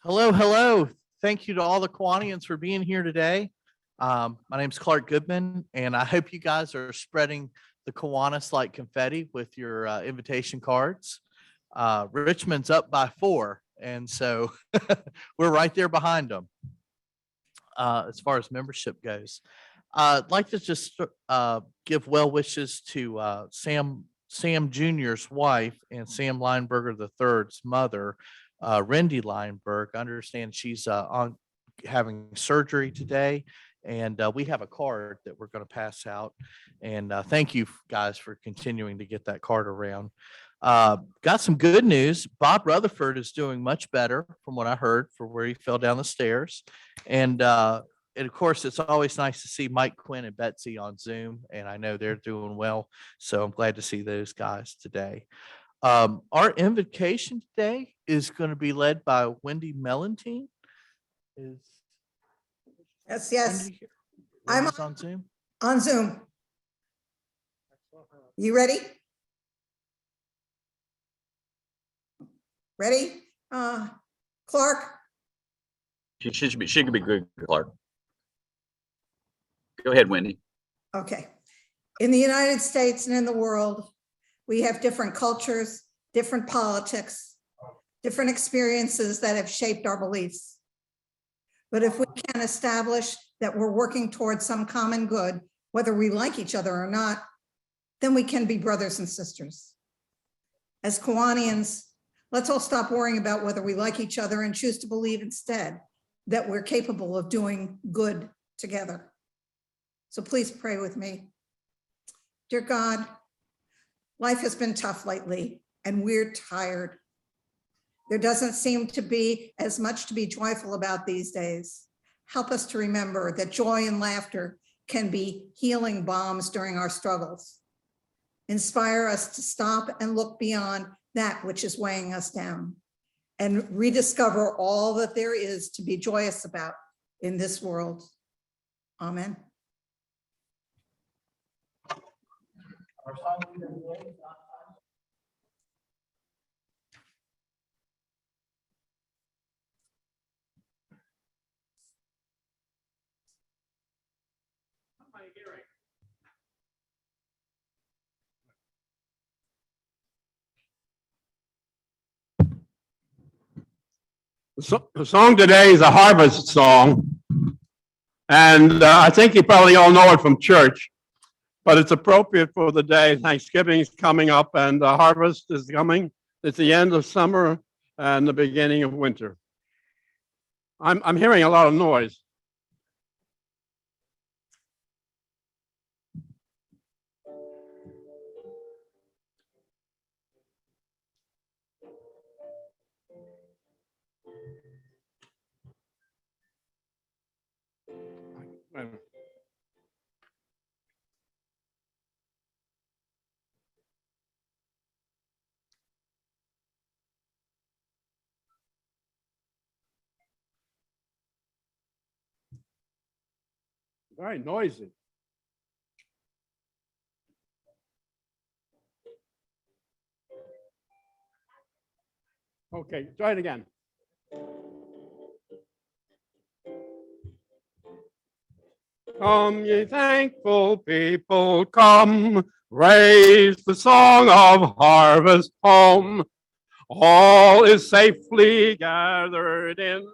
Hello, hello. Thank you to all the Kiwanians for being here today. My name is Clark Goodman, and I hope you guys are spreading the Kiwanis like confetti with your invitation cards. Richmond's up by 4, and so we're right there behind them as far as membership goes. I'd like to just give well wishes to Sam Jr.'s wife and Sam Lineberger III's mother, Rendy Lineberg. I understand she's on having surgery today, and we have a card that we're going to pass out. And thank you guys for continuing to get that card around. Got some good news. Bob Rutherford is doing much better from what I heard for where he fell down the stairs. And of course, it's always nice to see Mike Quinn and Betsy on Zoom, and I know they're doing well. So I'm glad to see those guys today. Our invocation today is going to be led by Wendy Mellentine. Yes. I'm on Zoom. On Zoom. You ready? Ready? Clark? She could be good, Clark. Go ahead, Wendy. Okay. In the United States and in the world, we have different cultures, different politics, different experiences that have shaped our beliefs. But if we can establish that we're working towards some common good, whether we like each other or not, then we can be brothers and sisters. As Kiwanians, let's all stop worrying about whether we like each other and choose to believe instead that we're capable of doing good together. So please pray with me. Dear God, life has been tough lately and we're tired. There doesn't seem to be as much to be joyful about these days. Help us to remember that joy and laughter can be healing balms during our struggles. Inspire us to stop and look beyond that which is weighing us down and rediscover all that there is to be joyous about in this world. Amen. The song today is a harvest song, and I think you probably all know it from church, but it's appropriate for the day. Thanksgiving is coming up, and the harvest is coming. It's the end of summer and the beginning of winter. I'm hearing a lot of noise. Very noisy. Okay, try it again. Come, ye thankful people, come, raise the song of harvest home. All is safely gathered in,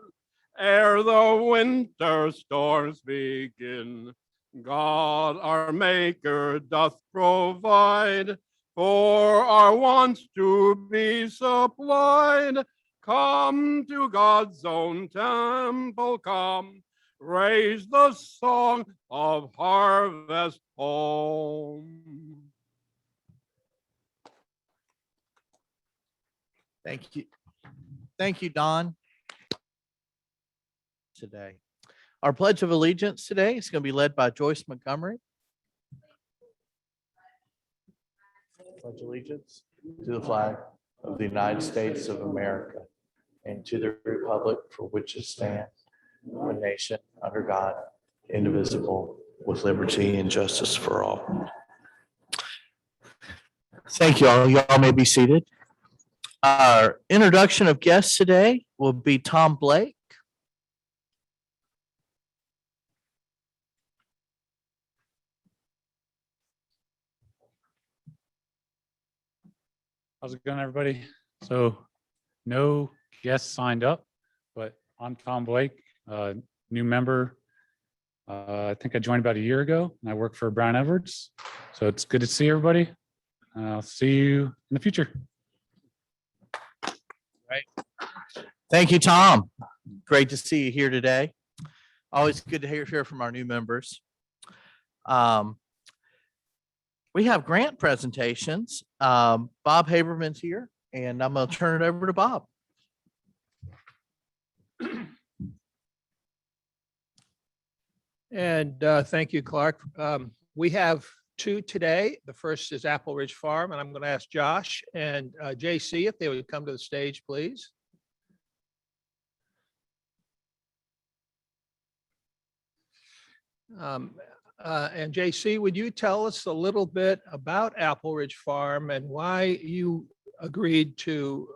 ere the winter storms begin. God our Maker doth provide for our wants to be supplied. Come to God's own temple, come, raise the song of harvest home. Thank you. Thank you, Don. Today. Our Pledge of Allegiance today is going to be led by Joyce Montgomery. Pledge allegiance to the flag of the United States of America and to the republic for which it stands, one nation under God, indivisible, with liberty and justice for all. Thank you all. Y'all may be seated. Our introduction of guests today will be Tom Blake. How's it going, everybody? So no guests signed up, but I'm Tom Blake, new member. I think I joined about a year ago and I work for Brown Edwards. So it's good to see everybody. I'll see you in the future. Thank you, Tom. Great to see you here today. Always good to hear from our new members. We have grant presentations. Bob Haberman's here, and I'm going to turn it over to Bob. And thank you, Clark. We have two today. The first is Apple Ridge Farm, and I'm going to ask Josh and JC if they would come to the stage, please. And JC, would you tell us a little bit about Apple Ridge Farm and why you agreed to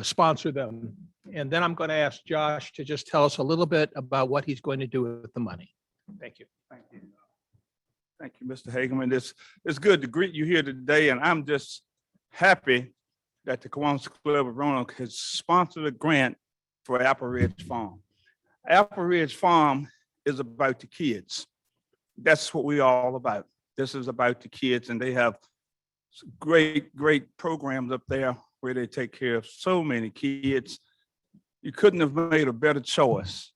sponsor them? And then I'm going to ask Josh to just tell us a little bit about what he's going to do with the money. Thank you. Thank you. Thank you, Mr. Hageman. It's good to greet you here today, and I'm just happy that the Kiwanis Club of Roanoke has sponsored a grant for Apple Ridge Farm. Apple Ridge Farm is about the kids. That's what we're all about. This is about the kids, and they have great programs up there where they take care of so many kids. You couldn't have made a better choice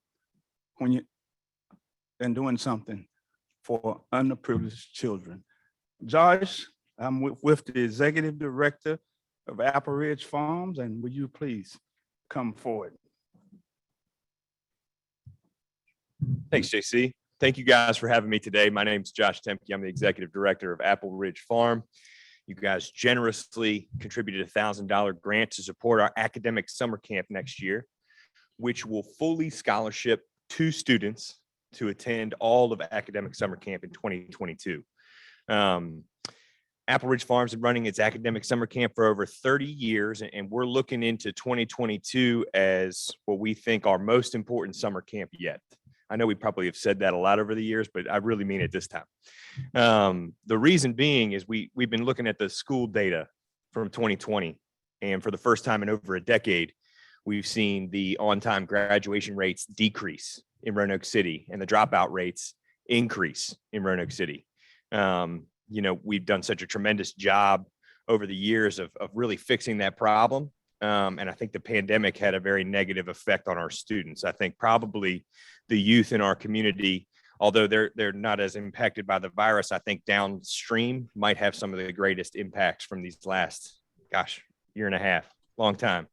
than doing something for underprivileged children. Josh, I'm with the executive director of Apple Ridge Farms, and will you please come forward? Thanks, JC. Thank you guys for having me today. My name's Josh Temke. I'm the executive director of Apple Ridge Farm. You guys generously contributed a $1,000 grant to support our academic summer camp next year, which will fully scholarship 2 students to attend all of academic summer camp in 2022. Apple Ridge Farms has been running its academic summer camp for over 30 years, and we're looking into 2022 as what we think our most important summer camp yet. I know we probably have said that a lot over the years, but I really mean it this time. The reason being is we've been looking at the school data from 2020, and for the first time in over a decade, we've seen the on-time graduation rates decrease in Roanoke City and the dropout rates increase in Roanoke City. We've done such a tremendous job over the years of really fixing that problem. And I think the pandemic had a very negative effect on our students. I think probably the youth in our community, although they're not as impacted by the virus, I think downstream might have some of the greatest impacts from these last, year and a half, long time.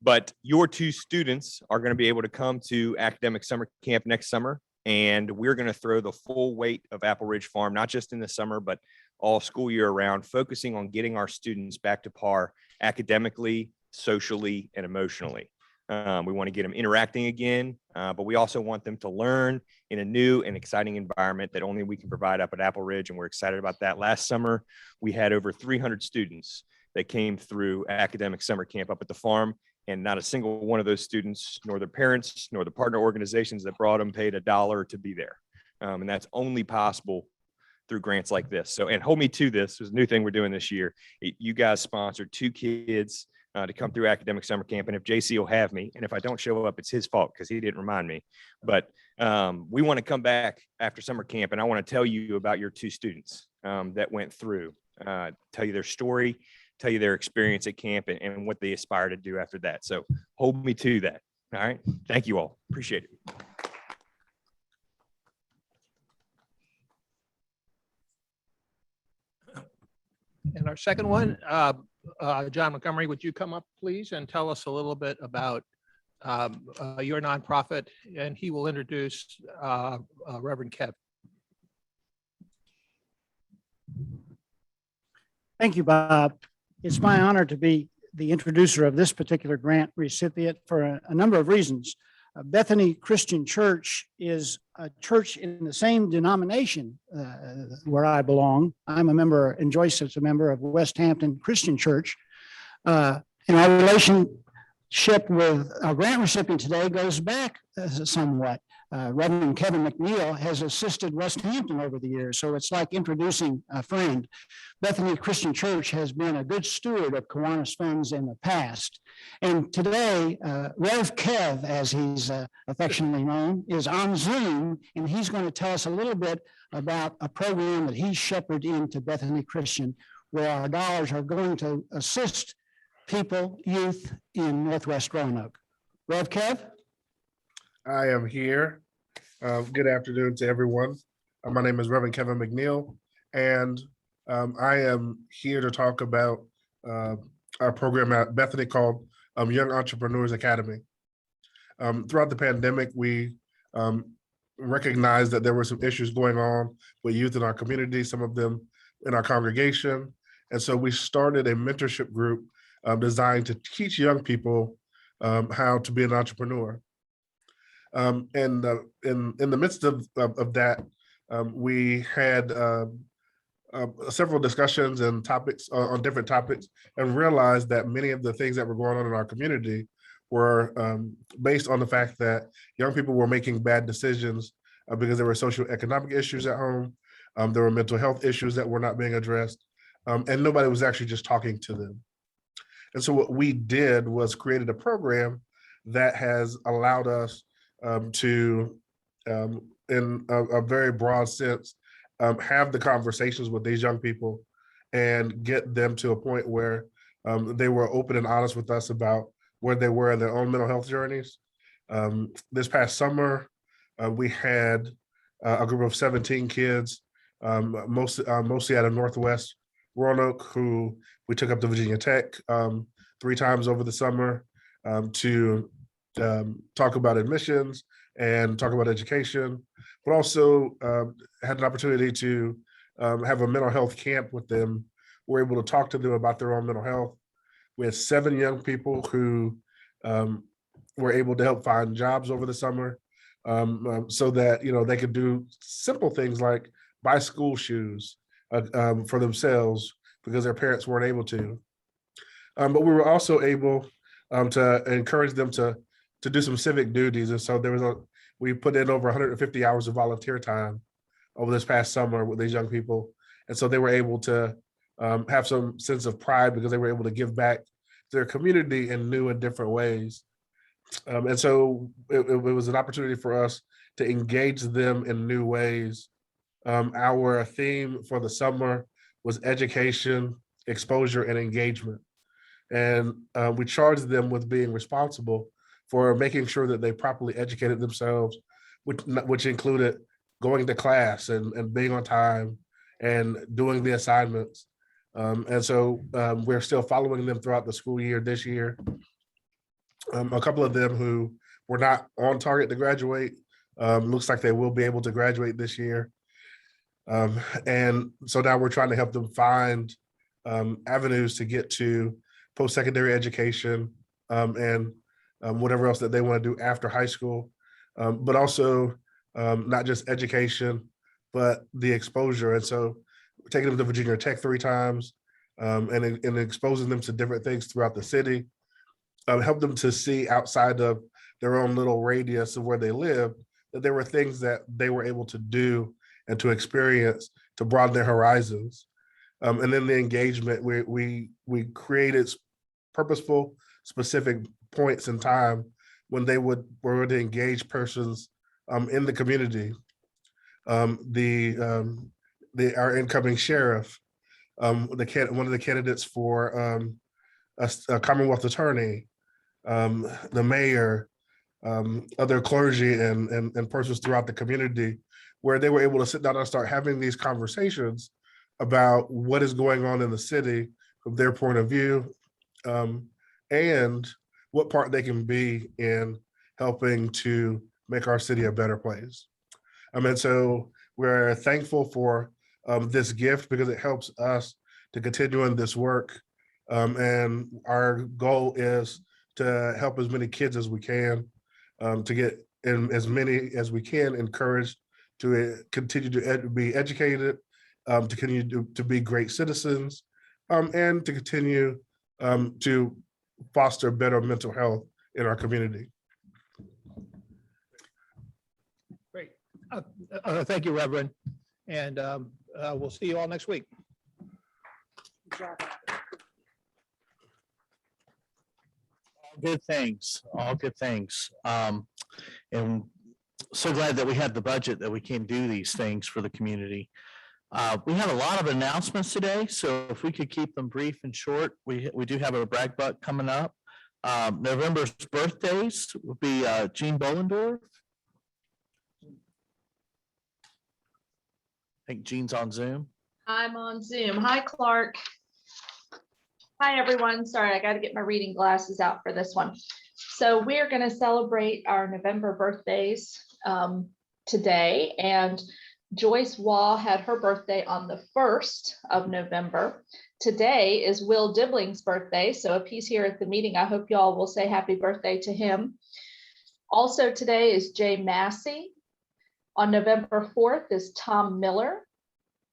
But your 2 students are going to be able to come to academic summer camp next summer, and we're going to throw the full weight of Apple Ridge Farm, not just in the summer, but all school year round, focusing on getting our students back to par academically, socially, and emotionally. We want to get them interacting again, but we also want them to learn in a new and exciting environment that only we can provide up at Apple Ridge, and we're excited about that. Last summer, we had over 300 students that came through academic summer camp up at the farm, and not a single one of those students, nor their parents, nor the partner organizations that brought them paid $1 to be there. And that's only possible through grants like this. So, and hold me to this, is a new thing we're doing this year. You guys sponsored 2 kids to come through academic summer camp. And if JC will have me, and if I don't show up, it's his fault because he didn't remind me. But we want to come back after summer camp, and I want to tell you about your 2 students that went through, tell you their story, tell you their experience at camp, and what they aspire to do after that. So hold me to that. All right. Thank you all. Appreciate it. And our second one, John Montgomery, would you come up, please, and tell us a little bit about your nonprofit, and he will introduce Reverend Kev. Thank you, Bob. It's my honor to be the introducer of this particular grant recipient for a number of reasons. Bethany Christian Church is a church in the same denomination where I belong. I'm a member, and Joyce is a member of West Hampton Christian Church. And our relationship with our grant recipient today goes back somewhat. Reverend Kevin McNeil has assisted West Hampton over the years, so it's like introducing a friend. Bethany Christian Church has been a good steward of Kiwanis funds in the past. And today, Rev Kev, as he's affectionately known, is on Zoom, and he's going to tell us a little bit about a program that he's shepherded into Bethany Christian, where our dollars are going to assist people, youth in Northwest Roanoke. Rev Kev? I am here. Good afternoon to everyone. My name is Reverend Kevin McNeil, and I am here to talk about our program at Bethany called Young Entrepreneurs Academy. Throughout the pandemic, we recognized that there were some issues going on with youth in our community, some of them in our congregation. And so we started a mentorship group designed to teach young people how to be an entrepreneur. And in the midst of that, we had several discussions and topics on different topics, and realized that many of the things that were going on in our community were based on the fact that young people were making bad decisions because there were socioeconomic issues at home, there were mental health issues that were not being addressed, and nobody was actually just talking to them. And so what we did was created a program that has allowed us to, in a very broad sense, have the conversations with these young people and get them to a point where they were open and honest with us about where they were in their own mental health journeys. This past summer, we had a group of 17 kids, mostly out of Northwest Roanoke, who we took up to Virginia Tech 3 times over the summer to talk about admissions and talk about education, but also had an opportunity to have a mental health camp with them. We're able to talk to them about their own mental health. We had 7 young people who were able to help find jobs over the summer, so that they could do simple things like buy school shoes for themselves because their parents weren't able to. But we were also able to encourage them to do some civic duties. And so we put in over 150 hours of volunteer time over this past summer with these young people. And so they were able to have some sense of pride because they were able to give back to their community in new and different ways. And so it was an opportunity for us to engage them in new ways. Our theme for the summer was education, exposure, and engagement. And we charged them with being responsible for making sure that they properly educated themselves, which included going to class and being on time and doing the assignments. And so we're still following them throughout the school year this year. A couple of them who were not on target to graduate, looks like they will be able to graduate this year. And so now we're trying to help them find avenues to get to post-secondary education and whatever else that they want to do after high school, but also not just education, but the exposure. And so we're taking them to Virginia Tech 3 times and exposing them to different things throughout the city, help them to see outside of their own little radius of where they live, that there were things that they were able to do and to experience to broaden their horizons. And then the engagement, we created purposeful, specific points in time when they were to engage persons in the community. Our incoming sheriff, one of the candidates for a Commonwealth attorney, the mayor, other clergy and persons throughout the community, where they were able to sit down and start having these conversations about what is going on in the city from their point of view, and what part they can be in helping to make our city a better place. And so we're thankful for this gift because it helps us to continue in this work. And our goal is to help as many kids as we can. to get in as many as we can encouraged to continue to be educated, to continue to be great citizens, and to continue to foster better mental health in our community. Great. Thank you, Reverend. And we'll see you all next week. Good things, all good things. And so glad that we had the budget that we can do these things for the community. We have a lot of announcements today, so if we could keep them brief and short, we do have a brag buck coming up. November's birthdays will be Jean Bollendorf. I think Jean's on Zoom. I'm on Zoom. Hi, Clark. Hi, everyone. Sorry, I got to get my reading glasses out for this one. So we're going to celebrate our November birthdays today. And Joyce Waugh had her birthday on the 1st of November. Today is Will Dibling's birthday. So if he's here at the meeting, I hope y'all will say happy birthday to him. Also today is Jay Massey. On November 4th is Tom Miller.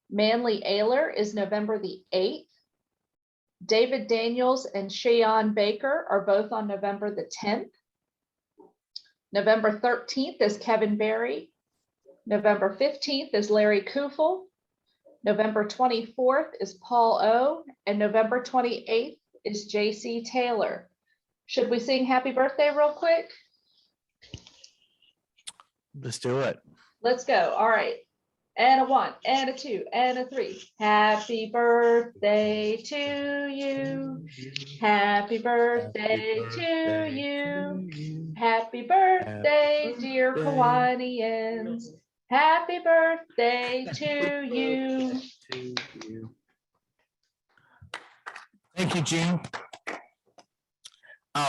Manly Ayler is November the 8th. David Daniels and Cheyenne Baker are both on November the 10th. November 13th is Kevin Berry. November 15th is Larry Kufel. November 24th is Paul O. And November 28th is JC Taylor. Should we sing happy birthday real quick? Let's do it. Let's go. All right. And a 1, and a 2, and a 3. Happy birthday to you. Happy birthday to you. Happy birthday, dear Kiwanians. Happy birthday to you. Thank you, Jean.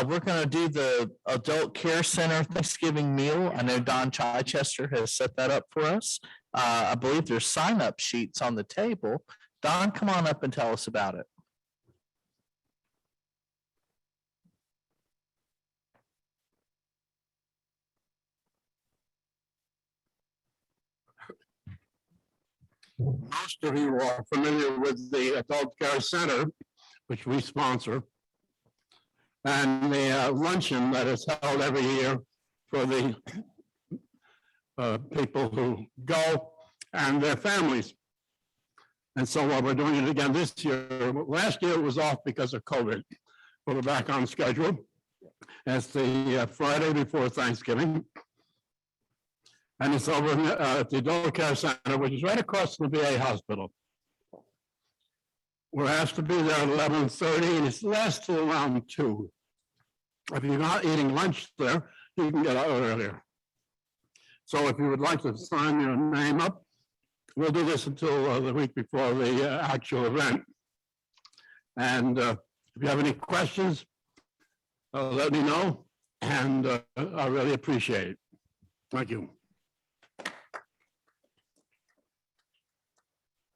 We're going to do the Adult Care Center Thanksgiving meal. I know Don Chichester has set that up for us. I believe there's sign-up sheets on the table. Don, come on up and tell us about it. Most of you are familiar with the Adult Care Center, which we sponsor, and the luncheon that is held every year for the people who go and their families. And so while we're doing it again this year, last year it was off because of COVID. We're back on schedule. It's the Friday before Thanksgiving. And it's over at the Adult Care Center, which is right across from the VA hospital. We're asked to be there at 11:30, and it lasts till around 2. If you're not eating lunch there, you can get out earlier. So if you would like to sign your name up, we'll do this until the week before the actual event. And if you have any questions, let me know, and I really appreciate it. Thank you.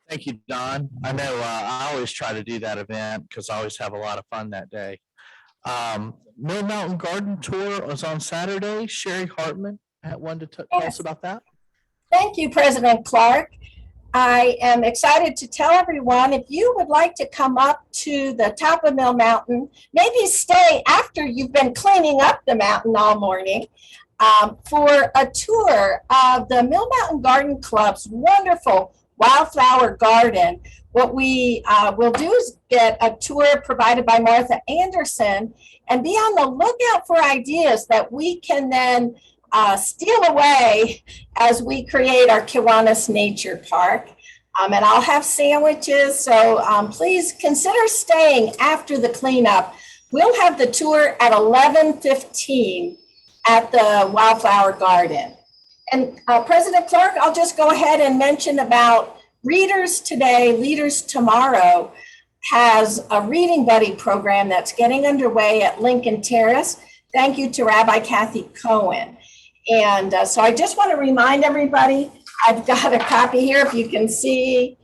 Thank you, Don. I know I always try to do that event because I always have a lot of fun that day. Mill Mountain Garden Tour was on Saturday. Sherry Hartman had one to tell us about that. Thank you, President Clark. I am excited to tell everyone, if you would like to come up to the top of Mill Mountain, maybe stay after you've been cleaning up the mountain all morning, for a tour of the Mill Mountain Garden Club's wonderful wildflower garden. What we will do is get a tour provided by Martha Anderson and be on the lookout for ideas that we can then steal away as we create our Kiwanis Nature Park. And I'll have sandwiches, so please consider staying after the cleanup. We'll have the tour at 11:15 at the Wildflower Garden. And President Clark, I'll just go ahead and mention about Readers Today, Leaders Tomorrow has a Reading Buddy program that's getting underway at Lincoln Terrace. Thank you to Rabbi Kathy Cohen. And so I just want to remind everybody, I've got a copy here if you can see.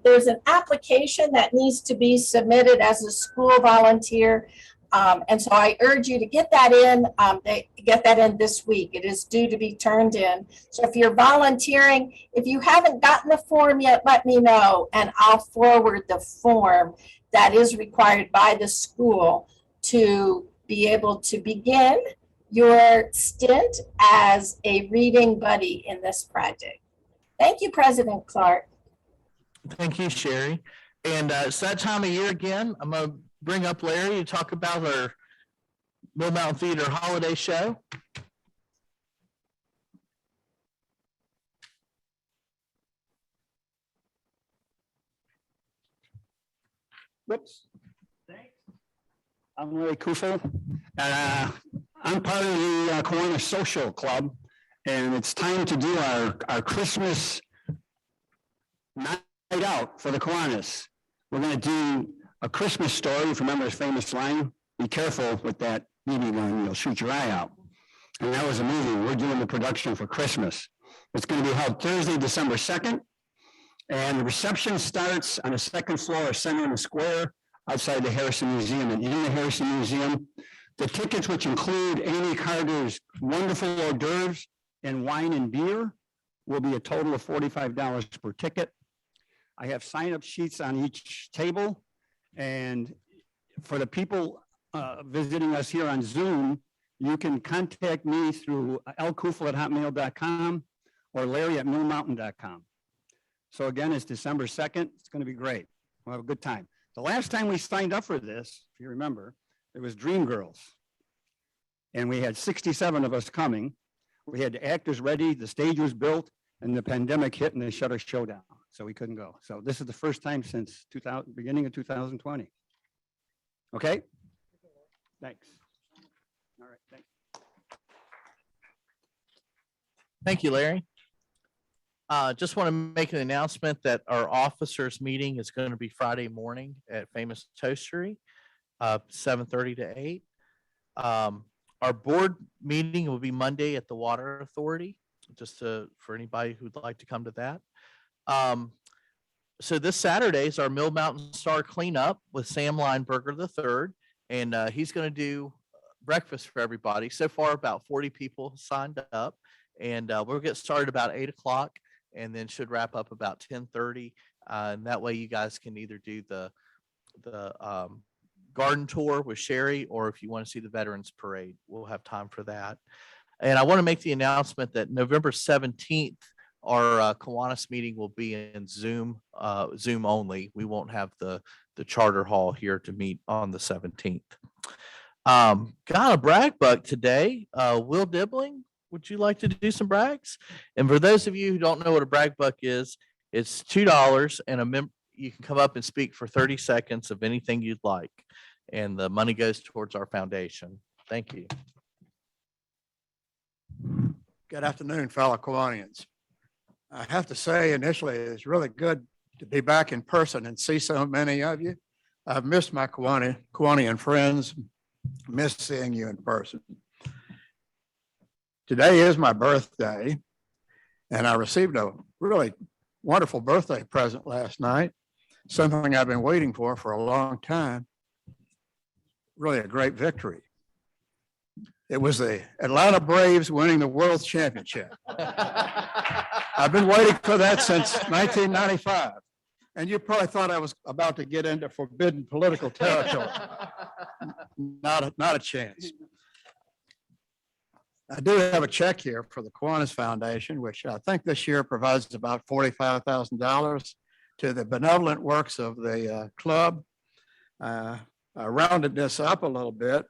There's an application that needs to be submitted as a school volunteer And so I urge you to get that in, get that in this week. It is due to be turned in. So if you're volunteering, if you haven't gotten the form yet, let me know and I'll forward the form that is required by the school to be able to begin your stint as a reading buddy in this project. Thank you, President Clark. Thank you, Sherry. And it's that time of year again. I'm going to bring up Larry to talk about our Mill Mountain Theater holiday show. Whoops. I'm Larry Kufel. I'm part of the Kiwanis Social Club, and it's time to do our Christmas night out for the Kiwanis. We're going to do a Christmas story. If you remember his famous line, be careful with that BB gun, you'll shoot your eye out. And that was a movie. We're doing the production for Christmas. It's going to be held Thursday, December 2nd. And the reception starts on the second floor of Center in the Square outside the Harrison Museum and in the Harrison Museum. The tickets, which include Amy Carter's wonderful hors d'oeuvres and wine and beer, will be a total of $45 per ticket. I have sign-up sheets on each table. And for the people visiting us here on Zoom, you can contact me through lkufel@hotmail.com or larry@millmountain.com. So again, it's December 2nd. It's going to be great. We'll have a good time. The last time we signed up for this, if you remember, it was Dream Girls. And we had 67 of us coming. We had the actors ready, the stage was built, and the pandemic hit and they shut our show down. So we couldn't go. So this is the first time since beginning of 2020. Okay? Thanks. All right, thanks. Thank you, Larry. Just want to make an announcement that our officers meeting is going to be Friday morning at Famous Toastery, 7:30 to 8. Our board meeting will be Monday at the Water Authority, just for anybody who'd like to come to that. So this Saturday is our Mill Mountain Star cleanup with Sam Lineberger III, and he's going to do breakfast for everybody. So far, about 40 people signed up, and we'll get started about 8 o'clock. And then should wrap up about 10:30. And that way you guys can either do the garden tour with Sherry, or if you want to see the Veterans Parade, we'll have time for that. And I want to make the announcement that November 17th, our Kiwanis meeting will be in Zoom only. We won't have the charter hall here to meet on the 17th. Got a brag buck today. Will Dibbling, would you like to do some brags? And for those of you who don't know what a brag buck is, it's $2 and you can come up and speak for 30 seconds of anything you'd like. And the money goes towards our foundation. Thank you. Good afternoon, fellow Kiwanians. I have to say initially, it's really good to be back in person and see so many of you. I've missed my Kiwanian friends, missed seeing you in person. Today is my birthday, and I received a really wonderful birthday present last night, something I've been waiting for a long time. Really a great victory. It was the Atlanta Braves winning the World Championship. I've been waiting for that since 1995. And you probably thought I was about to get into forbidden political territory. Not a chance. I do have a check here for the Kiwanis Foundation, which I think this year provides about $45,000 to the benevolent works of the club. I rounded this up a little bit.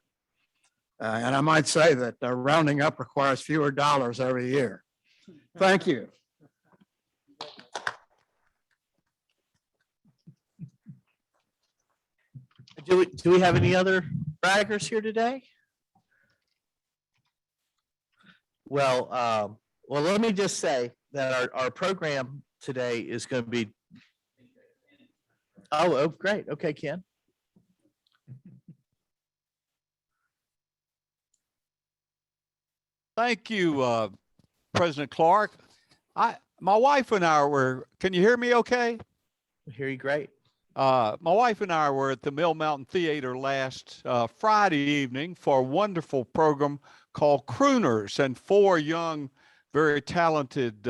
And I might say that rounding up requires fewer dollars every year. Thank you. Do we have any other braggers here today? Well, let me just say that our program today is going to be. Oh, great. Okay, Ken. Thank you, President Clark. My wife and I were, can you hear me okay? I hear you great. My wife and I were at the Mill Mountain Theater last Friday evening for a wonderful program called Crooners, and 4 young, very talented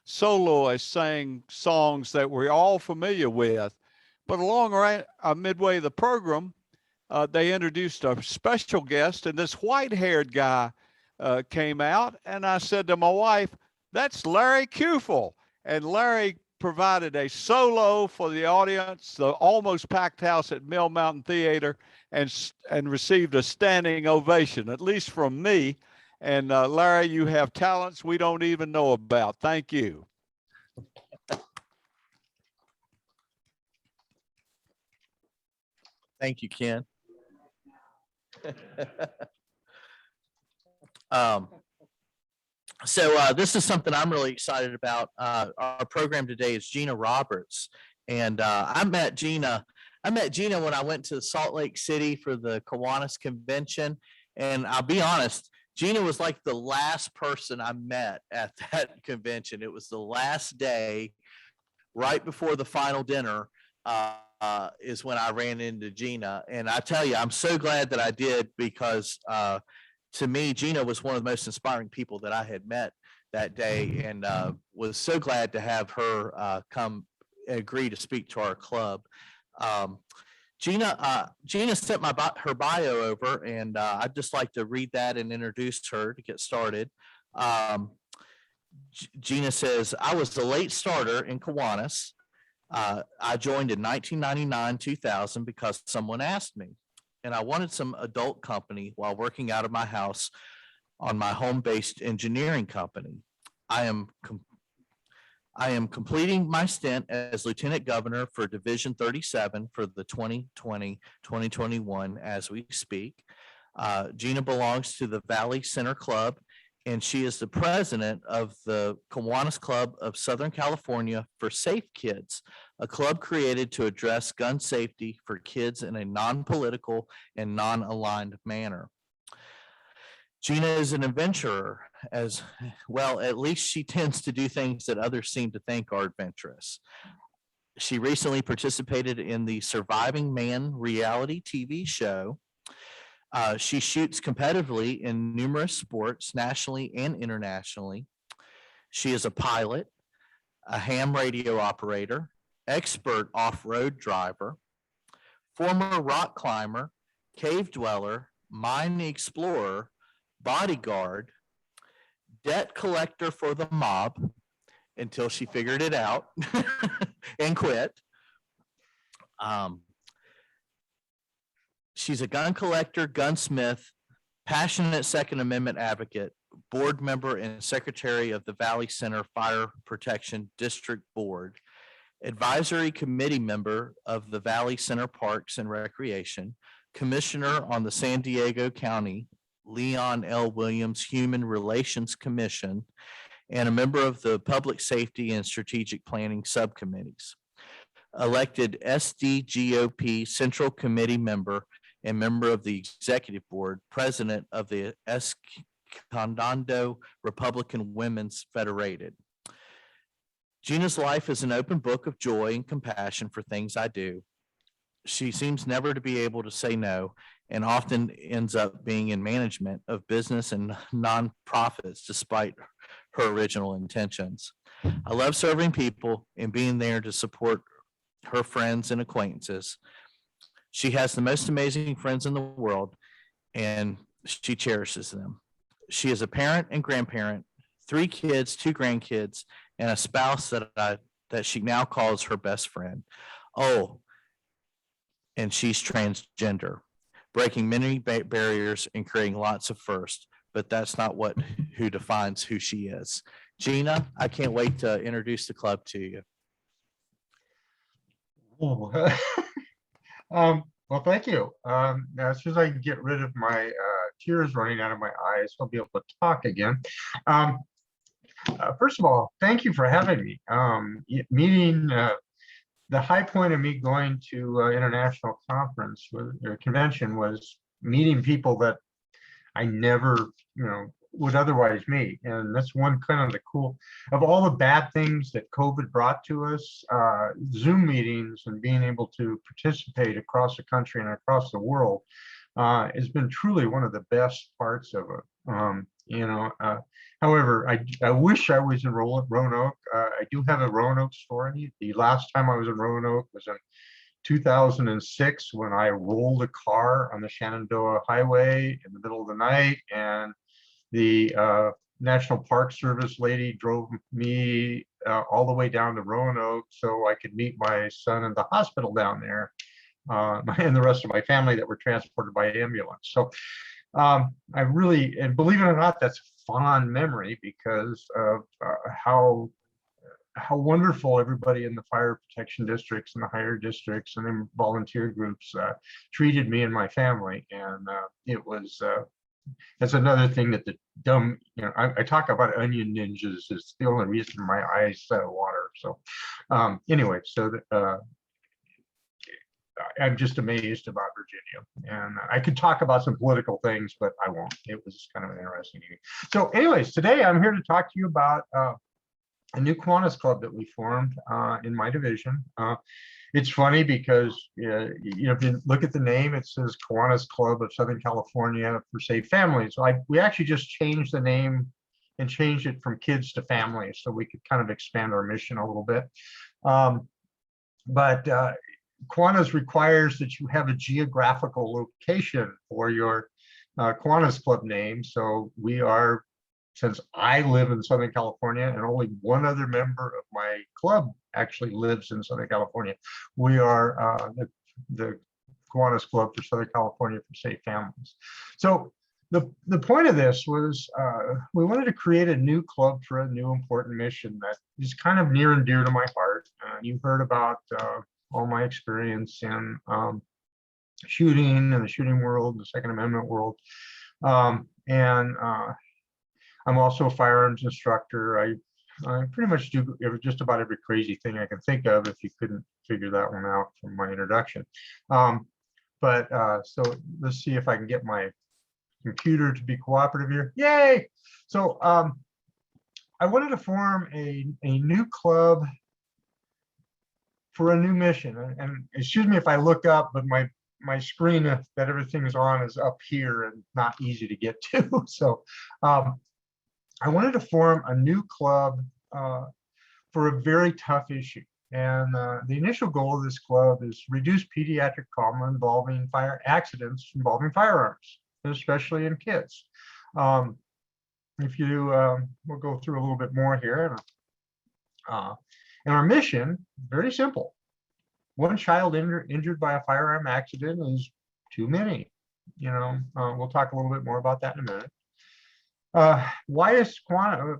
soloists sang songs that we're all familiar with. But midway the program, they introduced a special guest, and this white-haired guy came out, and I said to my wife, "That's Larry Kufel." And Larry provided a solo for the audience, the almost packed house at Mill Mountain Theater, and received a standing ovation, at least from me. And Larry, you have talents we don't even know about. Thank you. Thank you, Ken. This is something I'm really excited about. Our program today is Gina Roberts, and I met Gina when I went to Salt Lake City for the Kiwanis convention, and I'll be honest, Gina was like the last person I met at that convention. It was the last day, right before the final dinner, is when I ran into Gina. And I tell you, I'm so glad that I did, because to me, Gina was one of the most inspiring people that I had met that day, and was so glad to have her come agree to speak to our club. Gina sent her bio over, and I'd just like to read that and introduce her to get started. Gina says, "I was the late starter in Kiwanis. I joined in 1999, 2000 because someone asked me, and I wanted some adult company while working out of my house on my home-based engineering company. I am completing my stint as Lieutenant Governor for Division 37 for the 2020-2021 as we speak. Gina belongs to the Valley Center Club, and she is the president of the Kiwanis Club of Southern California for Safe Kids, a club created to address gun safety for kids in a non-political and non-aligned manner. Gina is an adventurer as well. At least she tends to do things that others seem to think are adventurous. She recently participated in the Surviving Man reality TV show. She shoots competitively in numerous sports, nationally and internationally. She is a pilot, a ham radio operator, expert off-road driver, former rock climber, cave dweller, mine explorer, bodyguard, debt collector for the mob until she figured it out and quit. She's a gun collector, gunsmith, passionate Second Amendment advocate, board member and secretary of the Valley Center Fire Protection District Board, advisory committee member of the Valley Center Parks and Recreation, commissioner on the San Diego County Leon L. Williams Human Relations Commission, and a member of the Public Safety and Strategic Planning Subcommittees. Elected SDGOP Central Committee member and member of the Executive Board, president of the Escondido Republican Women's Federated. Gina's life is an open book of joy and compassion for things I do. She seems never to be able to say no, and often ends up being in management of business and nonprofits despite her original intentions. I love serving people and being there to support her friends and acquaintances. She has the most amazing friends in the world, and she cherishes them. She is a parent and grandparent, 3 kids, 2 grandkids, and a spouse that she now calls her best friend. Oh, and she's transgender, breaking many barriers and creating lots of firsts, but that's not who defines who she is. Gina, I can't wait to introduce the club to you. Well, thank you. As soon as I can get rid of my tears running out of my eyes, I'll be able to talk again. First of all, thank you for having me. Meeting the high point of me going to international conference or convention was meeting people that I never, would otherwise meet. And that's one kind of the cool, of all the bad things that COVID brought to us, Zoom meetings and being able to participate across the country and across the world has been truly one of the best parts of it. However, I wish I was in Roanoke. I do have a Roanoke story. The last time I was in Roanoke was in 2006 when I rolled a car on the Shenandoah Highway in the middle of the night, and the National Park Service lady drove me all the way down to Roanoke so I could meet my son in the hospital down there, and the rest of my family that were transported by ambulance. So I really, and believe it or not, that's a fond memory because of how wonderful everybody in the fire protection districts and the higher districts and then volunteer groups treated me and my family. And it was, that's another thing that the dumb, I talk about onion ninjas. It's the only reason my eyes set water. So anyway, so I'm just amazed about Virginia. And I could talk about some political things, but I won't. It was kind of an interesting meeting. So anyways, today I'm here to talk to you about a new Kiwanis club that we formed in my division. It's funny because if you look at the name, it says Kiwanis Club of Southern California for Safe Families. So we actually just changed the name and changed it from kids to families so we could kind of expand our mission a little bit. But Kiwanis requires that you have a geographical location for your Kiwanis Club name. So we are, since I live in Southern California and only one other member of my club actually lives in Southern California, we are the Kiwanis Club for Southern California for Safe Families. So the point of this was we wanted to create a new club for a new important mission that is kind of near and dear to my heart. You heard about all my experience in shooting and the shooting world, the Second Amendment world. I'm also a firearms instructor. I pretty much do just about every crazy thing I can think of if you couldn't figure that one out from my introduction. So let's see if I can get my computer to be cooperative here. Yay! So I wanted to form a new club for a new mission. And excuse me if I look up, but my screen that everything is on is up here and not easy to get to. So I wanted to form a new club for a very tough issue. And the initial goal of this club is reduce pediatric trauma involving fire accidents involving firearms, especially in kids. If you, we'll go through a little bit more here. And our mission, very simple. One child injured by a firearm accident is too many. We'll talk a little bit more about that in a minute. Why is Kiwanis,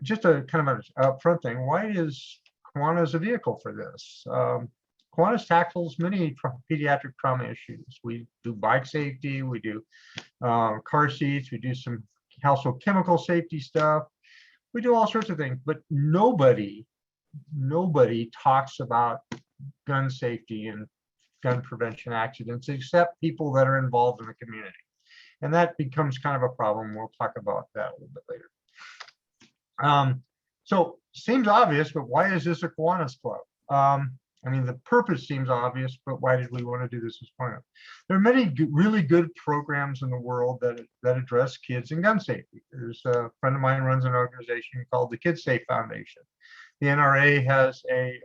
just a kind of an upfront thing, why is Kiwanis a vehicle for this? Kiwanis tackles many pediatric trauma issues. We do bike safety, we do car seats, we do some household chemical safety stuff. We do all sorts of things, but nobody talks about gun safety and gun prevention accidents except people that are involved in the community. And that becomes kind of a problem. We'll talk about that a little bit later. So seems obvious, but why is this a Kiwanis club? I mean, the purpose seems obvious, but why did we want to do this as part of it? There are many really good programs in the world that address kids and gun safety. There's a friend of mine runs an organization called the Kids Safe Foundation. The NRA has a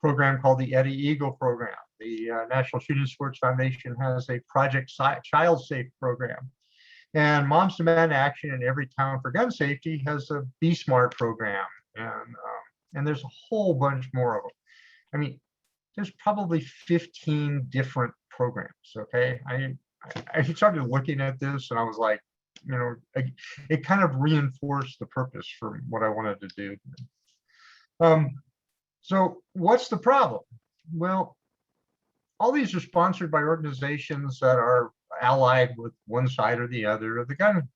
program called the Eddie Eagle program. The National Shooting Sports Foundation has a Project Child Safe program. And Moms Demand Action in every town for gun safety has a Be Smart program. And there's a whole bunch more of them. I mean, there's probably 15 different programs, okay? I started looking at this and I was like, it kind of reinforced the purpose for what I wanted to do. So what's the problem? Well, all these are sponsored by organizations that are allied with one side or the other of the gun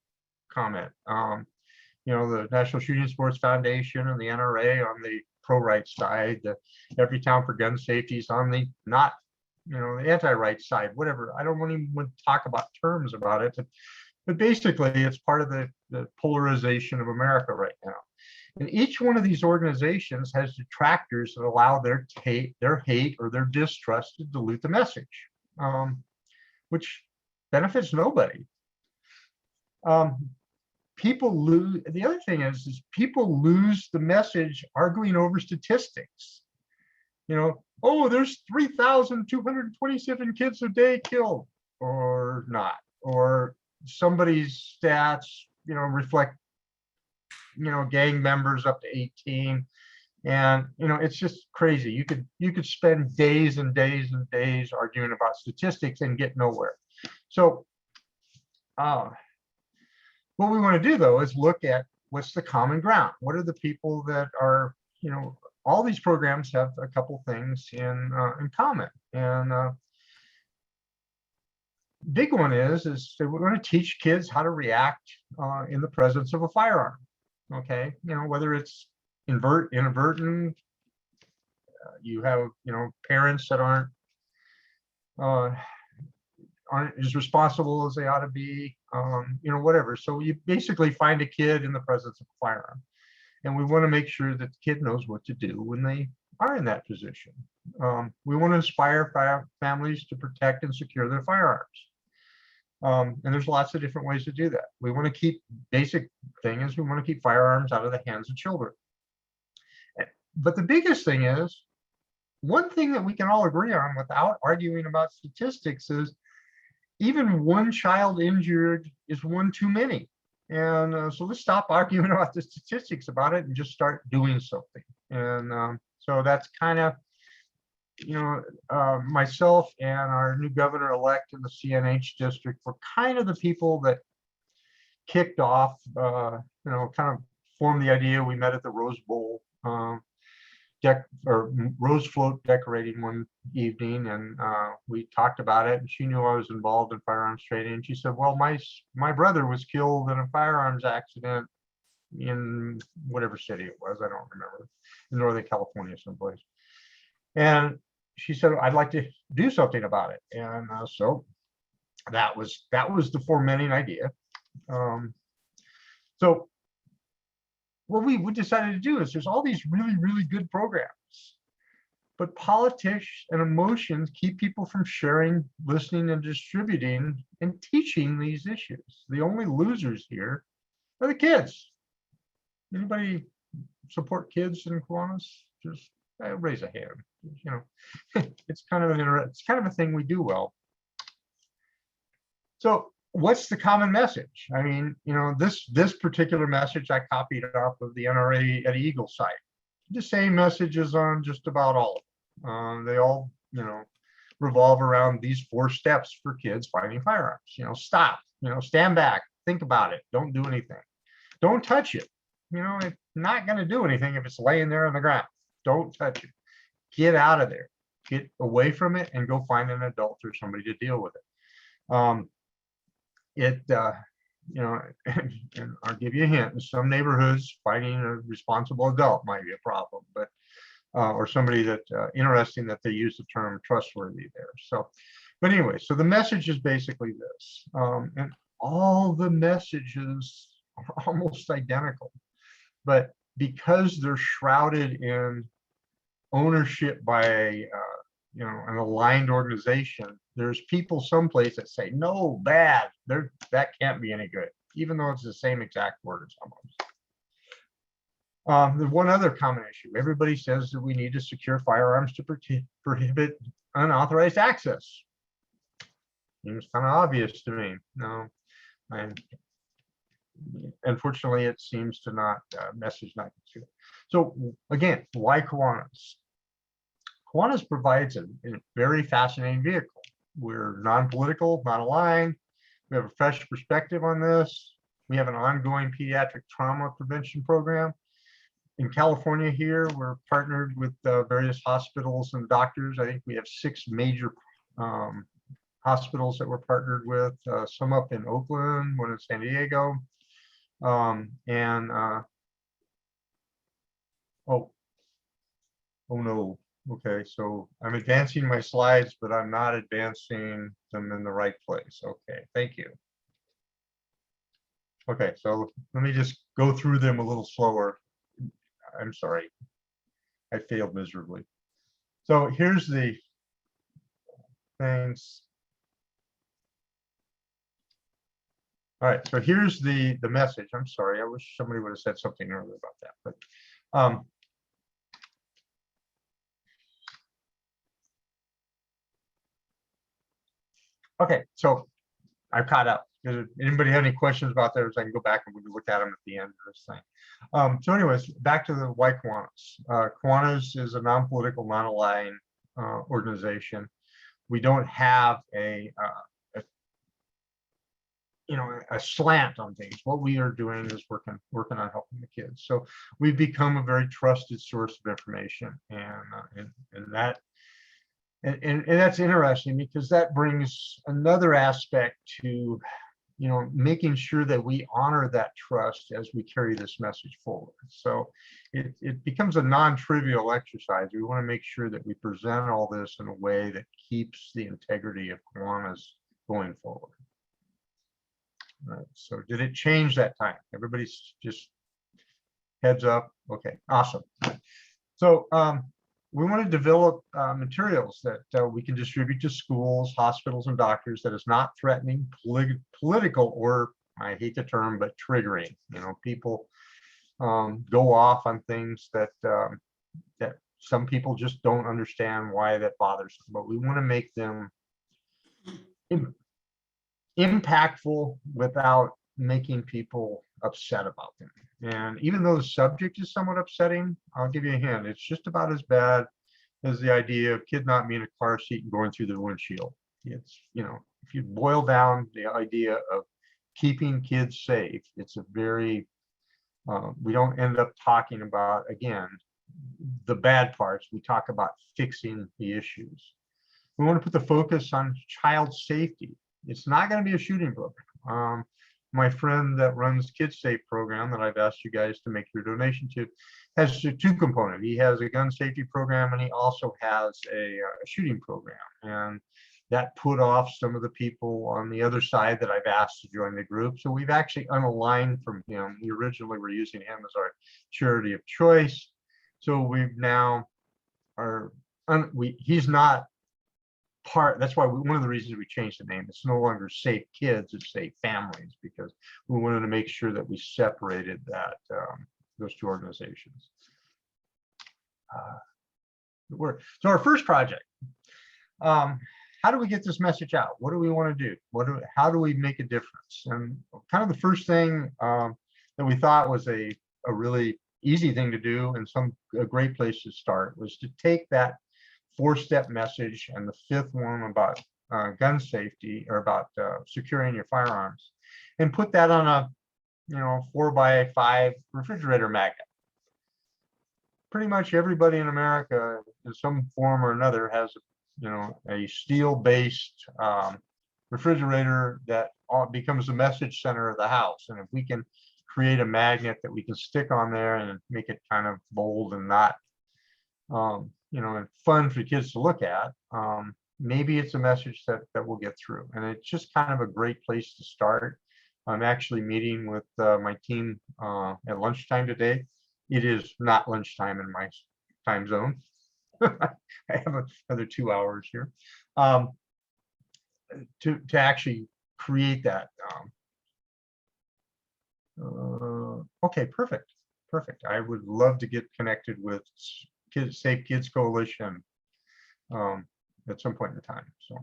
comment. The National Shooting Sports Foundation and the NRA on the pro-rights side, the Every Town for Gun Safety is on the the anti-rights side, whatever. I don't want to even talk about terms about it, but But basically, it's part of the polarization of America right now. And each one of these organizations has detractors that allow their hate or their distrust to dilute the message, which benefits nobody. People lose. The other thing is people lose the message arguing over statistics. You know, oh, there's 3,227 kids a day killed, or not, or somebody's stats, you know, reflect, you know, gang members up to 18, and you know, it's just crazy. You could spend days and days and days arguing about statistics and get nowhere. So, what we want to do though is look at what's the common ground. What are the people that are, you know, all these programs have a couple things in common, and big one is that we're going to teach kids how to react in the presence of a firearm. Okay, you know, whether it's inadvertent, you have, you know, parents that aren't as responsible as they ought to be, you know, whatever. So you basically find a kid in the presence of a firearm, and we want to make sure that the kid knows what to do when they are in that position. We want to inspire families to protect and secure their firearms. And there's lots of different ways to do that. We want to keep, basic thing is we want to keep firearms out of the hands of children. But the biggest thing is, one thing that we can all agree on without arguing about statistics is even one child injured is one too many. And so let's stop arguing about the statistics about it and just start doing something. And so that's kind of, you know, myself and our new governor-elect in the CNH district were kind of the people that kicked off, you know, kind of formed the idea. We met at the Rose Bowl Rose Float decorating one evening, and we talked about it, and she knew I was involved in firearms training, and she said, well, my brother was killed in a firearms accident in whatever city it was, I don't remember, in Northern California someplace. And she said, I'd like to do something about it. And so that was the fomenting idea. So what we decided to do is there's all these really, really good programs, but politics and emotions keep people from sharing, listening, and distributing and teaching these issues. The only losers here are the kids. Anybody support kids in Kiwanis? Just raise a hand. You know, it's kind of a thing we do well. So what's the common message? I mean, you know, this particular message I copied off of the NRA at Eagle site. The same messages on just about all of them. They all, you know, revolve around these 4 steps for kids fighting firearms. You know, stop, you know, stand back, think about it, don't do anything. Don't touch it. You know, it's not going to do anything if it's laying there on the ground. Don't touch it. Get out of there. Get away from it and go find an adult or somebody to deal with it. You know, and I'll give you a hint. In some neighborhoods, finding a responsible adult might be a problem, but or somebody that interesting that they use the term trustworthy there. So, but anyway, so the message is basically this, and all the messages are almost identical, but because they're shrouded in ownership by you know, an aligned organization, there's people someplace that say no, bad, that can't be any good, even though it's the same exact words almost. There's one other common issue. Everybody says that we need to secure firearms to prohibit unauthorized access. Seems kind of obvious to me. No, and unfortunately, it seems to not message not to. So again, why Kiwanis? Kiwanis provides a very fascinating vehicle. We're non-political, not aligned. We have a fresh perspective on this. We have an ongoing pediatric trauma prevention program. In California here, we're partnered with various hospitals and doctors. I think we have 6 major hospitals that we're partnered with, some up in Oakland, one in San Diego. Oh no. Okay, so I'm advancing my slides, but I'm not advancing them in the right place. Okay, thank you. Okay, so let me just go through them a little slower. I'm sorry. I failed miserably. So here's the things. All right, so here's the message. I'm sorry. I wish somebody would have said something earlier about that, but okay, so I caught up. Does anybody have any questions about those? I can go back and we can look at them at the end of this thing. So anyways, back to the white Kiwanis. Kiwanis is a non-political, non-aligned organization. We don't have a slant on things. What we are doing is working on helping the kids. So we've become a very trusted source of information, and that's interesting because that brings another aspect to making sure that we honor that trust as we carry this message forward. So it becomes a non-trivial exercise. We want to make sure that we present all this in a way that keeps the integrity of Kiwanis going forward. All right, so did it change that time? Everybody's just heads up. Okay, awesome. So we want to develop materials that we can distribute to schools, hospitals, and doctors that is not threatening, political, or I hate the term, but triggering. People go off on things that some people just don't understand why that bothers them. But we want to make them impactful without making people upset about them. And even though the subject is somewhat upsetting, I'll give you a hint. It's just about as bad as the idea of kid not being in a car seat and going through the windshield. It's, if you boil down the idea of keeping kids safe, it's a very, we don't end up talking about, again, the bad parts. We talk about fixing the issues. We want to put the focus on child safety. It's not going to be a shooting program. My friend that runs Kids Safe program that I've asked you guys to make your donation to has two components. He has a gun safety program and he also has a shooting program. And that put off some of the people on the other side that I've asked to join the group. So we've actually unaligned from him. We originally were using him as our charity of choice. So we've now he's not part. That's why one of the reasons we changed the name. It's no longer Safe Kids, it's Safe Families, because we wanted to make sure that we separated that those two organizations. So our first project, how do we get this message out? What do we want to do? How do we make a difference? And kind of the first thing that we thought was a really easy thing to do and a great place to start was to take that 4-step message and the 5th one about gun safety or about securing your firearms and put that on a 4x5 refrigerator magnet. Pretty much everybody in America in some form or another has a steel-based refrigerator that becomes the message center of the house. And if we can create a magnet that we can stick on there and make it kind of bold and not and fun for kids to look at, maybe it's a message that will get through. And it's just kind of a great place to start. I'm actually meeting with my team at lunchtime today. It is not lunchtime in my time zone. I have another 2 hours here to actually create that. Okay, perfect. I would love to get connected with Safe Kids Coalition at some point in time. So,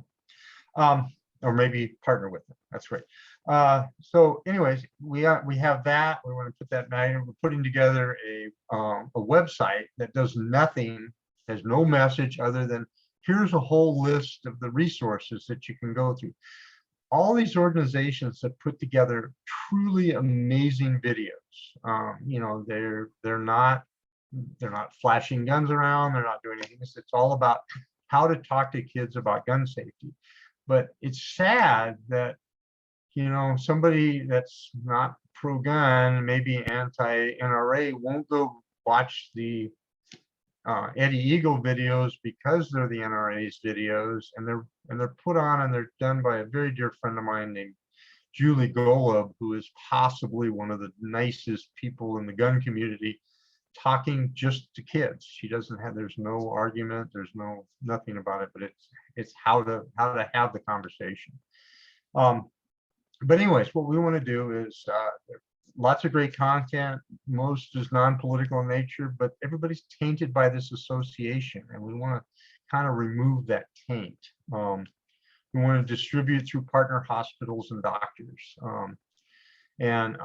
or maybe partner with them. That's great. So, anyways, we have that. We want to put that magnet. We're putting together a website that does nothing, has no message other than here's a whole list of the resources that you can go through. All these organizations that put together truly amazing videos. They're not flashing guns around. They're not doing anything. It's all about how to talk to kids about gun safety. But it's sad that, somebody that's not pro-gun, maybe anti-NRA, won't go watch the Eddie Eagle videos because they're the NRA's videos, and they're put on and they're done by a very dear friend of mine named Julie Golub, who is possibly one of the nicest people in the gun community, talking just to kids. She doesn't have, there's no argument, there's nothing about it, but it's how to have the conversation. But anyways, what we want to do is lots of great content. Most is non-political in nature, but everybody's tainted by this association, and we want to kind of remove that taint. We want to distribute through partner hospitals and doctors. And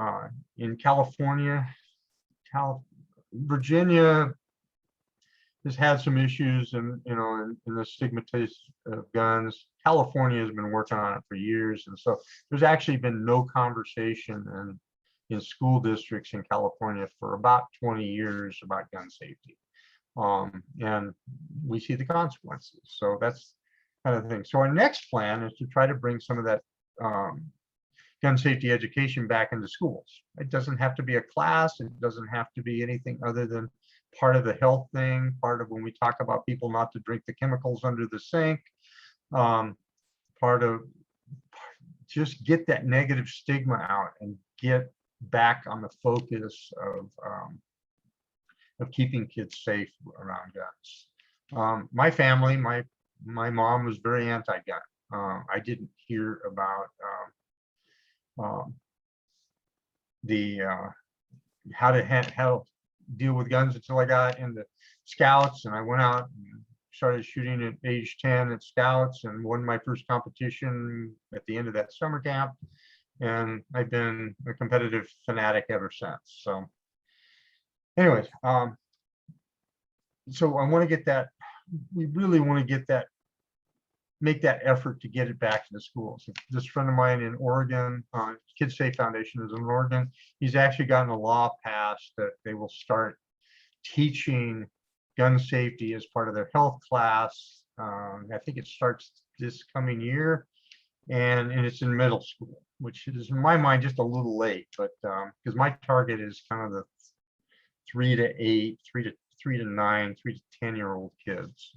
in California, Virginia has had some issues, and in the stigmatization of guns. California has been working on it for years, and so there's actually been no conversation in school districts in California for about 20 years about gun safety, and we see the consequences. So that's kind of the thing. So our next plan is to try to bring some of that gun safety education back into schools. It doesn't have to be a class. It doesn't have to be anything other than part of the health thing, part of when we talk about people not to drink the chemicals under the sink, part of just get that negative stigma out and get back on the focus of keeping kids safe around guns. My family, my mom was very anti-gun. I didn't hear about how to deal with guns until I got into Scouts, and I went out and started shooting at age 10 at Scouts and won my first competition at the end of that summer camp. And I've been a competitive fanatic ever since. So anyways, so I want to get that, we really want to get that, make that effort to get it back to the schools. This friend of mine in Oregon, Kids Safe Foundation is in Oregon. He's actually gotten a law passed that they will start teaching gun safety as part of their health class. I think it starts this coming year, and it's in middle school, which is in my mind just a little late, but because my target is kind of the 3 to 8, 3 to 9, 3 to 10-year-old kids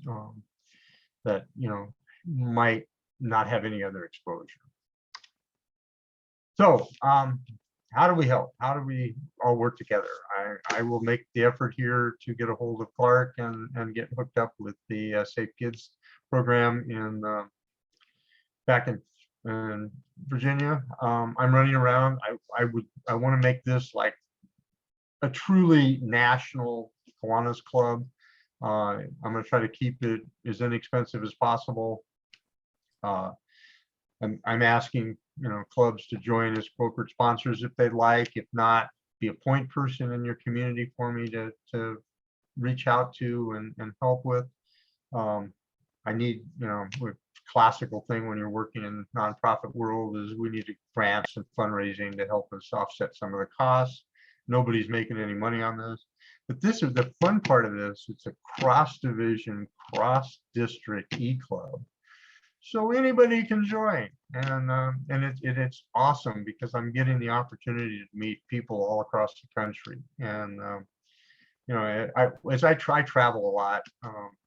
that might not have any other exposure. So how do we help? How do we all work together? I will make the effort here to get a hold of Clark and get hooked up with the Safe Kids program back in Virginia. I'm running around. I want to make this like a truly national Kiwanis club. I'm going to try to keep it as inexpensive as possible. I'm asking clubs to join as corporate sponsors if they'd like. If not, be a point person in your community for me to reach out to and help with. I need, classical thing when you're working in the nonprofit world is we need grants and fundraising to help us offset some of the costs. Nobody's making any money on this, but this is the fun part of this. It's a cross-division, cross-district e-club. So anybody can join, and it's awesome because I'm getting the opportunity to meet people all across the country. And as I travel a lot,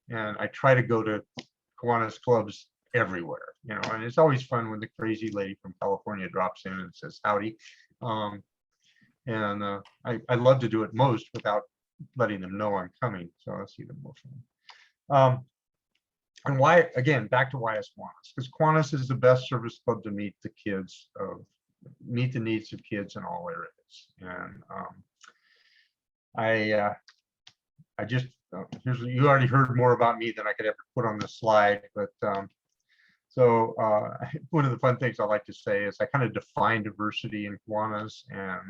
and I try to go to Kiwanis clubs everywhere. And it's always fun when the crazy lady from California drops in and says howdy. I love to do it most without letting them know I'm coming. So I'll see them more fun. And why, again, back to why it's Kiwanis, because Kiwanis is the best service club to meet the needs of kids in all areas. And I just, you already heard more about me than I could ever put on this slide, but so one of the fun things I like to say is I kind of define diversity in Kiwanis, and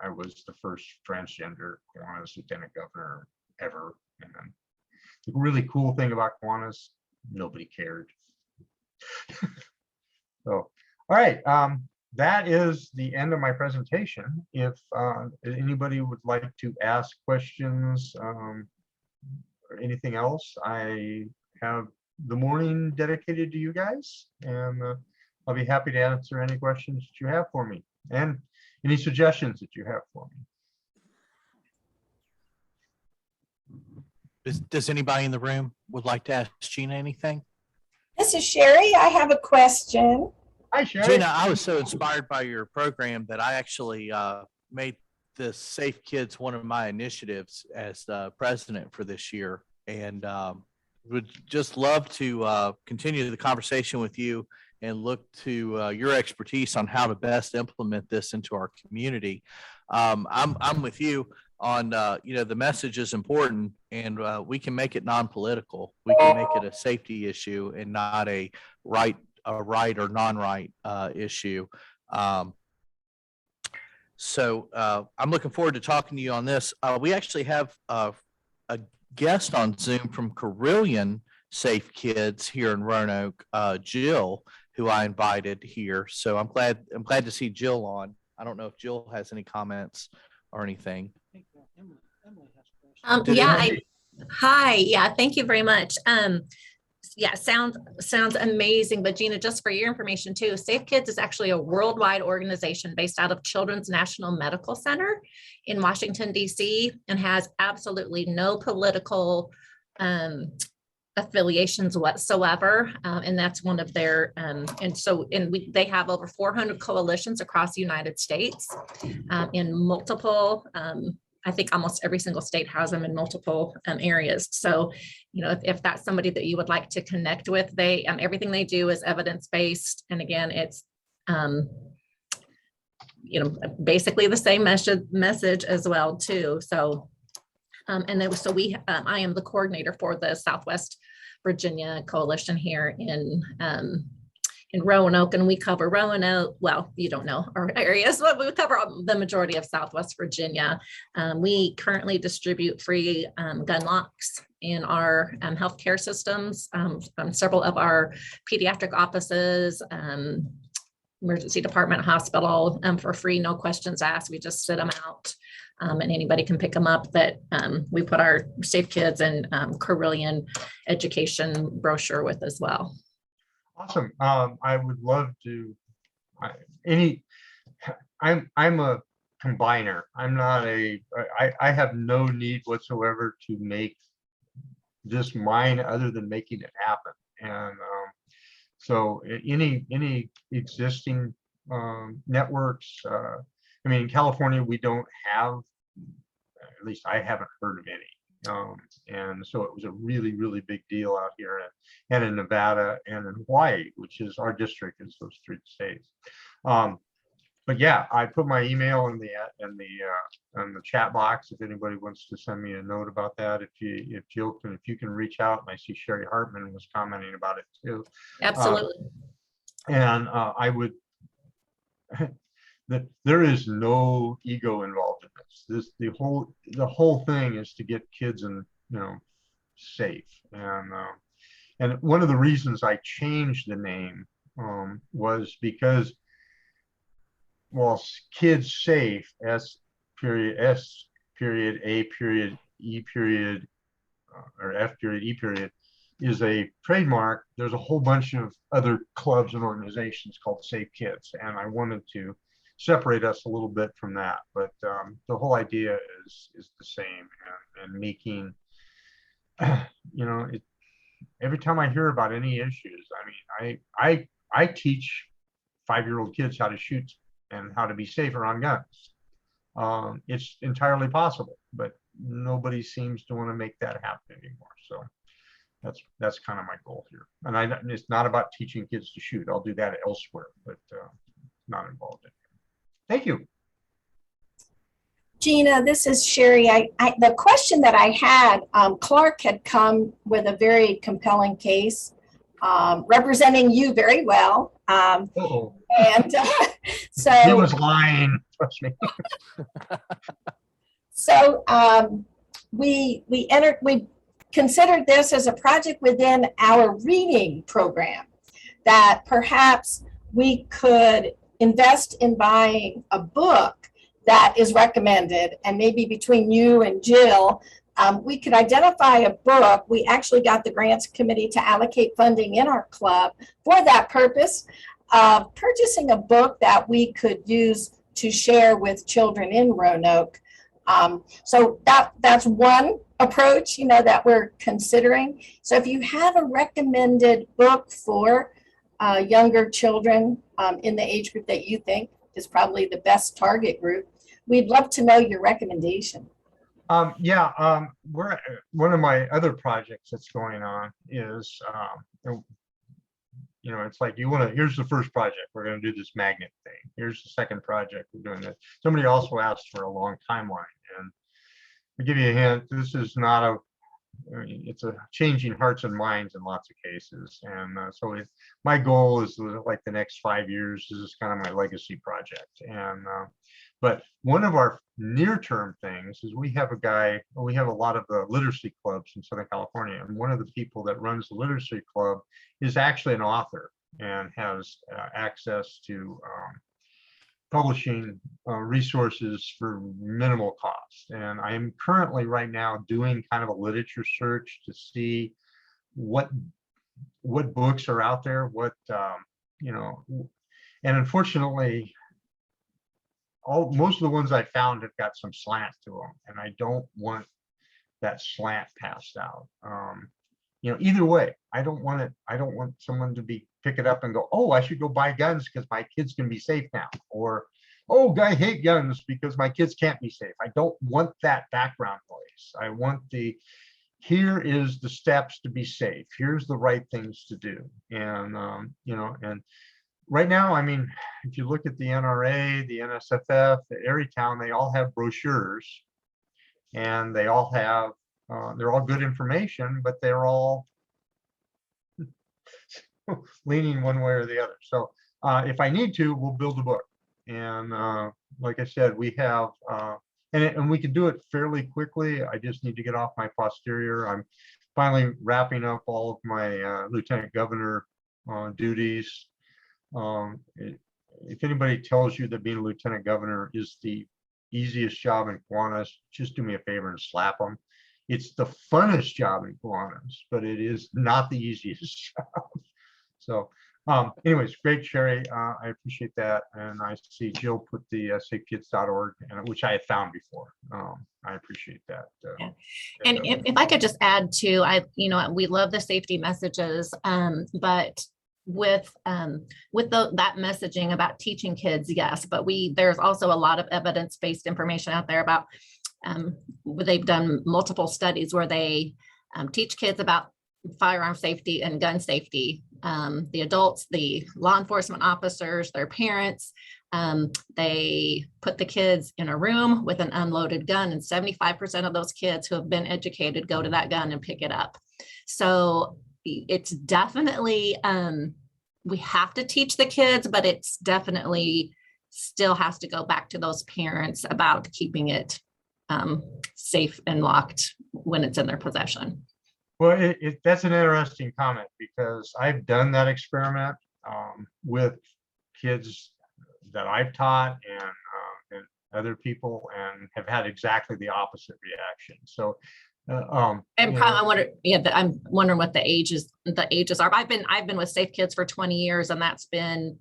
I was the first transgender Kiwanis lieutenant governor ever. And the really cool thing about Kiwanis, nobody cared. So, all right, that is the end of my presentation. If anybody would like to ask questions or anything else, I have the morning dedicated to you guys, and I'll be happy to answer any questions that you have for me and any suggestions that you have for me. Does anybody in the room would like to ask Gina anything? This is Sherry. I have a question. Hi, Sherry. Gina, I was so inspired by your program that I actually made the Safe Kids one of my initiatives as president for this year, and would just love to continue the conversation with you and look to your expertise on how to best implement this into our community. I'm with you on the message is important, and we can make it non-political. We can make it a safety issue and not a right or non-right issue. So I'm looking forward to talking to you on this. We actually have a guest on Zoom from Carillion Safe Kids here in Roanoke, Jill, who I invited here. So I'm glad to see Jill on. I don't know if Jill has any comments or anything. Hi. Yeah, thank you very much. Yeah, sounds amazing. But Gina, just for your information too, Safe Kids is actually a worldwide organization based out of Children's National Medical Center in Washington, D.C., and has absolutely no political affiliations whatsoever. And that's one of their, they have over 400 coalitions across the United States in multiple, I think almost every single state has them in multiple areas. So, if that's somebody that you would like to connect with, everything they do is evidence-based. And again, it's, basically the same message as well too. So, I am the coordinator for the Southwest Virginia Coalition here in Roanoke, and we cover Roanoke. Well, you don't know our areas, but we cover the majority of Southwest Virginia. We currently distribute free gun locks in our healthcare systems, several of our pediatric offices, emergency department, hospital, for free, no questions asked. We just sit them out, and anybody can pick them up. That we put our Safe Kids and Carillion education brochure with as well. Awesome. I would love to, I'm a combiner. I'm not I have no need whatsoever to make this mine other than making it happen. And so any existing networks, in California, we don't have, at least I haven't heard of any. And so it was a really, really big deal out here, and in Nevada and in Hawaii, which is our district, is those 3 states. But yeah, I put my email in the chat box if anybody wants to send me a note about that. If you can reach out, and I see Sherry Hartman was commenting about it too. Absolutely. And I would. There is no ego involved in this. The whole thing is to get kids safe. And one of the reasons I changed the name was because, well, Kids Safe, S period A period E period or F period E period, is a trademark. There's a whole bunch of other clubs and organizations called Safe Kids, and I wanted to separate us a little bit from that, but the whole idea is the same, and making, every time I hear about any issues, I teach 5-year-old kids how to shoot and how to be safe around guns. It's entirely possible, but nobody seems to want to make that happen anymore. So that's kind of my goal here. And it's not about teaching kids to shoot. I'll do that elsewhere, but not involved in it. Thank you. Gina, this is Sherry. The question that I had, Clark had come with a very compelling case, representing you very well. And so he was lying. Trust me. So we considered this as a project within our reading program, that perhaps we could invest in buying a book that is recommended, and maybe between you and Jill, we could identify a book. We actually got the grants committee to allocate funding in our club for that purpose, purchasing a book that we could use to share with children in Roanoke. So that's one approach, that we're considering. So if you have a recommended book for younger children in the age group that you think is probably the best target group, we'd love to know your recommendation. We're one of my other projects that's going on is, it's like here's the first project, we're going to do this magnet thing. Here's the second project, we're doing this. Somebody also asked for a long timeline, and to give you a hint, this is not it's a changing hearts and minds in lots of cases. And my goal is like the next 5 years. This is kind of my legacy project. And but one of our near-term things is we have a lot of the literacy clubs in Southern California. And one of the people that runs the literacy club is actually an author and has access to publishing resources for minimal cost. And I am currently right now doing kind of a literature search to see what books are out there, and unfortunately, most of the ones I found have got some slant to them, and I don't want that slant passed out. Either way, I don't want someone to pick it up and go, oh, I should go buy guns because my kids can be safe now. Or, oh, I hate guns because my kids can't be safe. I don't want that background noise. I want here is the steps to be safe. Here's the right things to do. And, and right now, I mean, if you look at the NRA, the NSFF, the Town, they all have brochures, and they all have, they're all good information, but they're all leaning one way or the other. So if I need to, we'll build a book. And like I said, we have, and we can do it fairly quickly. I just need to get off my posterior. I'm finally wrapping up all of my lieutenant governor duties. If anybody tells you that being a lieutenant governor is the easiest job in Kiwanis, just do me a favor and slap them. It's the funnest job in Kiwanis, but it is not the easiest job. So anyways, great, Sherry. I appreciate that. And I see Jill put the safekids.org, which I had found before. I appreciate that. Yeah. And if I could just add to, we love the safety messages, but with that messaging about teaching kids, yes, but there's also a lot of evidence-based information out there about, they've done multiple studies where they teach kids about firearm safety and gun safety. The adults, the law enforcement officers, their parents, they put the kids in a room with an unloaded gun, and 75% of those kids who have been educated go to that gun and pick it up. So it's definitely, we have to teach the kids, but it's definitely still has to go back to those parents about keeping it safe and locked when it's in their possession. Well, that's an interesting comment, because I've done that experiment with kids that I've taught and other people, and have had exactly the opposite reaction. So, and I wonder, I'm wondering what the ages are. I've been with Safe Kids for 20 years, and that's been,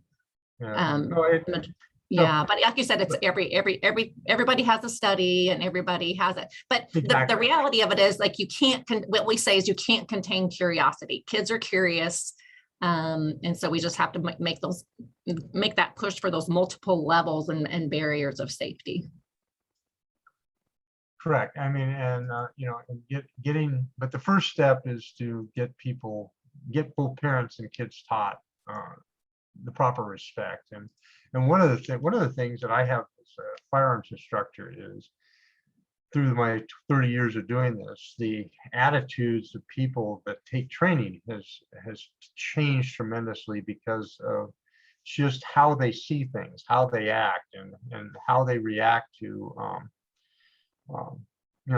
but like you said, it's everybody has a study and everybody has it. But the reality of it is, like, what we say is you can't contain curiosity. Kids are curious. And so we just have to make that push for those multiple levels and barriers of safety. Correct. I mean, and but the first step is to get both parents and kids taught the proper respect. And one of the things that I have as a firearms instructor is, through my 30 years of doing this, the attitudes of people that take training has changed tremendously, because of just how they see things, how they act, and how they react to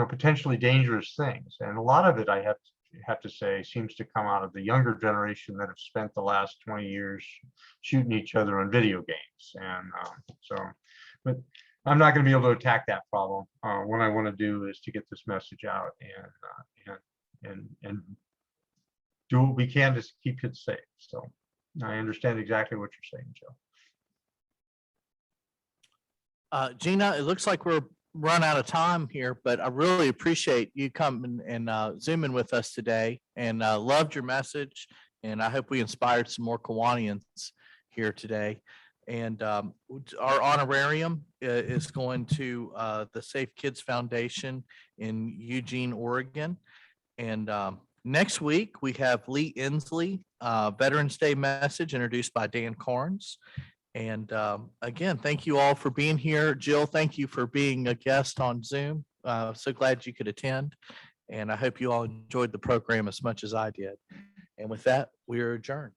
potentially dangerous things. And a lot of it, I have to say, seems to come out of the younger generation that have spent the last 20 years shooting each other on video games. And but I'm not going to be able to attack that problem. What I want to do is to get this message out and do what we can to keep kids safe. So I understand exactly what you're saying, Joe. Gina, it looks like we're run out of time here, but I really appreciate you coming and zooming with us today, and loved your message. And I hope we inspired some more Kiwanians here today. And our honorarium is going to the Safe Kids Foundation in Eugene, Oregon. And next week, we have Lee Inslee, Veterans Day message introduced by Dan Carnes. And again, thank you all for being here. Jill, thank you for being a guest on Zoom. So glad you could attend. And I hope you all enjoyed the program as much as I did. And with that, we are adjourned.